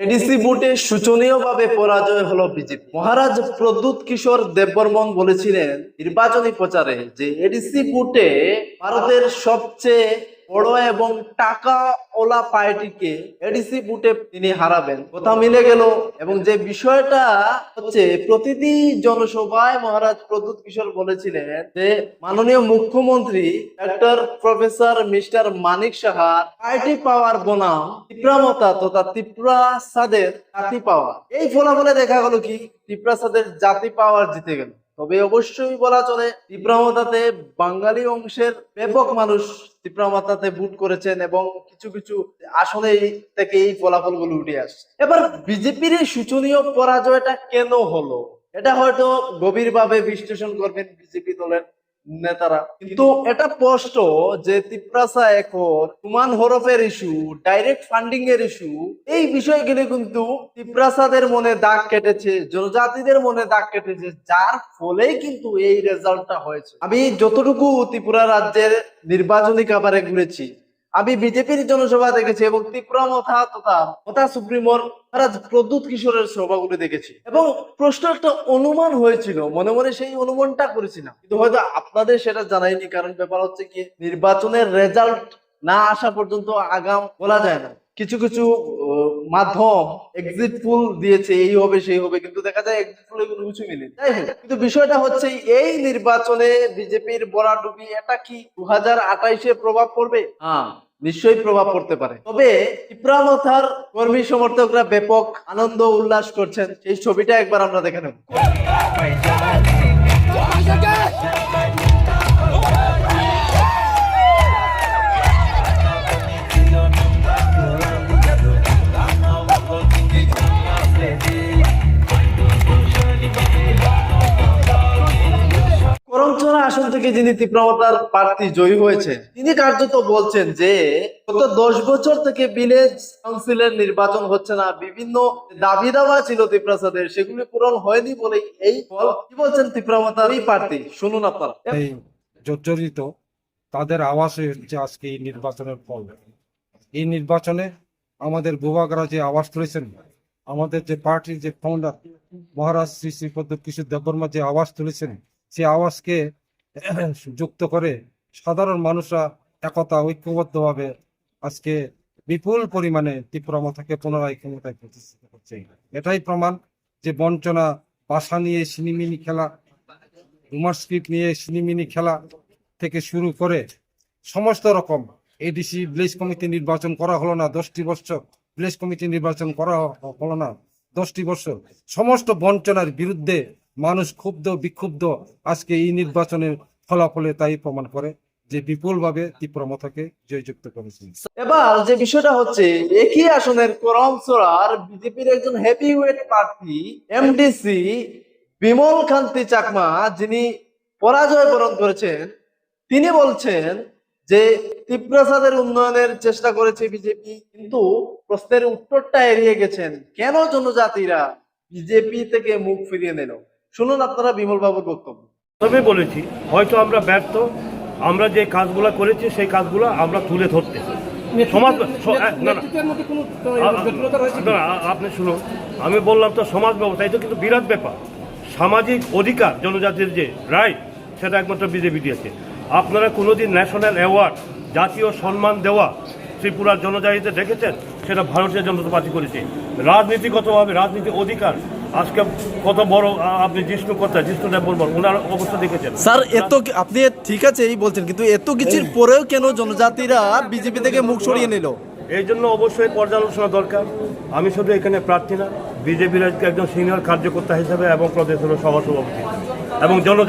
ADC ভোটে শোচনীয়ভাবে পরাজয় হলো বিজেপি। মহারাজ প্রদ্যুৎ কিশোর দেববর্মন বলেছিলেন নির্বাচনী প্রচারে যে এডিসি ভোটে ভারতের সবচেয়ে বড় এবং টাকা ওলা পার্টিকে এডিসি ভোটে তিনি হারাবেন। কথা মিলে গেল। এবং যে বিষয়টা হচ্ছে, প্রতিটি জনসভায় মহারাজ প্রদ্যুৎ কিশোর বলেছিলেন যে মাননীয় মুখ্যমন্ত্রী ডক্টর প্রফেসর মিস্টার মানিক সাহার পার্টি পাওয়ার বনাম তীব্রামতা তথা ত্রিপুরাসাদের জাতি পাওয়ার। এই ফলাফলে দেখা গেল কি, ত্রিপুরাসাদের জাতি পাওয়ার জিতে গেল। তবে অবশ্যই বলা চলে ত্রিপুরামাতাতে বাঙালি অংশের ব্যাপক মানুষ ত্রিপুরামাতাতে ভোট করেছেন এবং কিছু কিছু আসনে থেকে এই ফলাফলগুলো উঠে আসছে। এবার বিজেপির এই শোচনীয় পরাজয়টা কেন হলো, এটা হয়তো গভীরভাবে বিশ্লেষণ করবেন বিজেপি দলের নেতারা, কিন্তু এটা স্পষ্ট যে ত্রিপুরাসা এখন হুমান হরফের ইস্যু, ডাইরেক্ট ফান্ডিং এর ইস্যু, এই বিষয়গুলি কিন্তু ত্রিপুরাসাদের মনে দাগ কেটেছে, জনজাতিদের মনে দাগ কেটেছে, যার ফলেই কিন্তু এই রেজাল্টটা হয়েছে। আমি যতটুকু ত্রিপুরা রাজ্যের নির্বাচনী কাভারে ঘুরেছি, আমি বিজেপির জনসভা দেখেছি এবং ত্রিপুরা তথা সুপ্রিমোর মহারাজ প্রদ্যুৎ কিশোরের সভাগুলো দেখেছি এবং প্রশ্ন একটা অনুমান হয়েছিল, মনে মনে সেই অনুমানটা করেছিলাম, কিন্তু হয়তো আপনাদের সেটা জানাইনি। কারণ ব্যাপার হচ্ছে কি, নির্বাচনের রেজাল্ট না আসা পর্যন্ত আগাম বলা যায় না। কিছু কিছু মাধ্যম এক্সিট পোল দিয়েছে এই হবে সেই হবে, কিন্তু দেখা যায় এক্সিট পোলে কোনো কিছু মিলেনি। যাই হোক, কিন্তু বিষয়টা হচ্ছে এই নির্বাচনে বিজেপির বরাডুবি, এটা কি 2028-এ প্রভাব পড়বে? হ্যাঁ, নিশ্চয়ই প্রভাব পড়তে পারে। তবে ত্রিপুরামাতার কর্মী সমর্থকরা ব্যাপক আনন্দ উল্লাস করছেন, সেই ছবিটা একবার আমরা দেখে নেব। করমচড়া আসন থেকে যিনি ত্রিপুরামাতার প্রার্থী জয়ী হয়েছে, তিনি কার্যত বলছেন যে গত 10 বছর থেকে ভিলেজ কাউন্সিলের নির্বাচন হচ্ছে না, বিভিন্ন দাবি দাওয়া ছিল ত্রিপুরাসাদের, সেগুলি পূরণ হয়নি বলেই এই ফল। কি বলছেন ত্রিপুরামাতার এই প্রার্থী, শুনুন আপনারা। এই জর্জরিত তাদের আওয়াজে হচ্ছে আজকে এই নির্বাচনের ফল। এই নির্বাচনে আমাদের ভূভাগরা যে আওয়াজ তুলেছেন, আমাদের যে পার্টির যে ফাউন্ডার মহারাজ শ্রী শ্রী প্রদ্যুৎ কিশোর দেববর্মা যে আওয়াজ তুলেছেন, সে আওয়াজকে যুক্ত করে সাধারণ মানুষরা একতা ঐক্যবদ্ধভাবে আজকে বিপুল পরিমাণে ত্রিপুরামাতাকে পুনরায় ক্ষমতায় প্রতিষ্ঠিত করছে। এটাই প্রমাণ যে বঞ্চনা, ভাষা নিয়ে সিনিমিনি খেলা, রুমার স্ক্রিপ্ট নিয়ে সিনিমিনি খেলা থেকে শুরু করে সমস্ত রকম এডিসি ভিলেজ কমিটি নির্বাচন করা হলো না 10টি বছর, ভিলেজ কমিটি নির্বাচন করা হলো না 10টি বছর, সমস্ত বঞ্চনার বিরুদ্ধে মানুষ ক্ষুব্ধ বিক্ষুব্ধ আজকে এই নির্বাচনের ফলাফলে তাই প্রমাণ করে যে বিপুলভাবে ত্রিপুরামাতাকে জয়যুক্ত করেছে। এবার যে বিষয়টা হচ্ছে, একই আসনের করমচড়ার বিজেপির একজন হেভিওয়েট প্রার্থী এমডিসি বিমল কান্তি চাকমা, যিনি পরাজয় বরণ করেছেন, তিনি বলছেন যে ত্রিপুরাসাদের উন্নয়নের চেষ্টা করেছে বিজেপি, কিন্তু প্রশ্নের উত্তরটা এড়িয়ে গেছেন। কেন জনজাতিরা বিজেপি থেকে মুখ ফিরিয়ে নিল? শুনুন আপনারা বিমল বাবুর বক্তব্য। তবে বলেছি, হয়তো আমরা ব্যর্থ, আমরা যে কাজগুলো করেছি সেই কাজগুলো আমরা তুলে ধরতে সমাজ আপনি শুনুন, আমি বললাম তো সমাজ ব্যবস্থা, এটা কিন্তু বিরাট ব্যাপার। সামাজিক অধিকার জনজাতির যে রাইট, সেটা একমাত্র বিজেপি দিয়েছে। আপনারা কোনোদিন ন্যাশনাল অ্যাওয়ার্ড, জাতীয় সম্মান দেওয়া ত্রিপুরার জনজাতিতে দেখেছেন? সেটা ভারতীয় জনতা পার্টি করেছে। রাজনীতিগতভাবে রাজনীতি অধিকার আজকে কত বড়, আপনি জিষ্ণু দেববর্মন ওনার অবস্থা দেখেছেন। স্যার, এত আপনি ঠিক আছে এই বলছেন, কিন্তু এত কিছুর পরেও কেন জনজাতিরা বিজেপি থেকে মুখ সরিয়ে নিল? এই জন্য অবশ্যই পর্যালোচনা দরকার। আমি শুধু এখানে প্রার্থী না, বিজেপির একজন সিনিয়র কার্যকর্তা হিসেবে এবং প্রদেশের সহসভাপতি এবং জনজাতি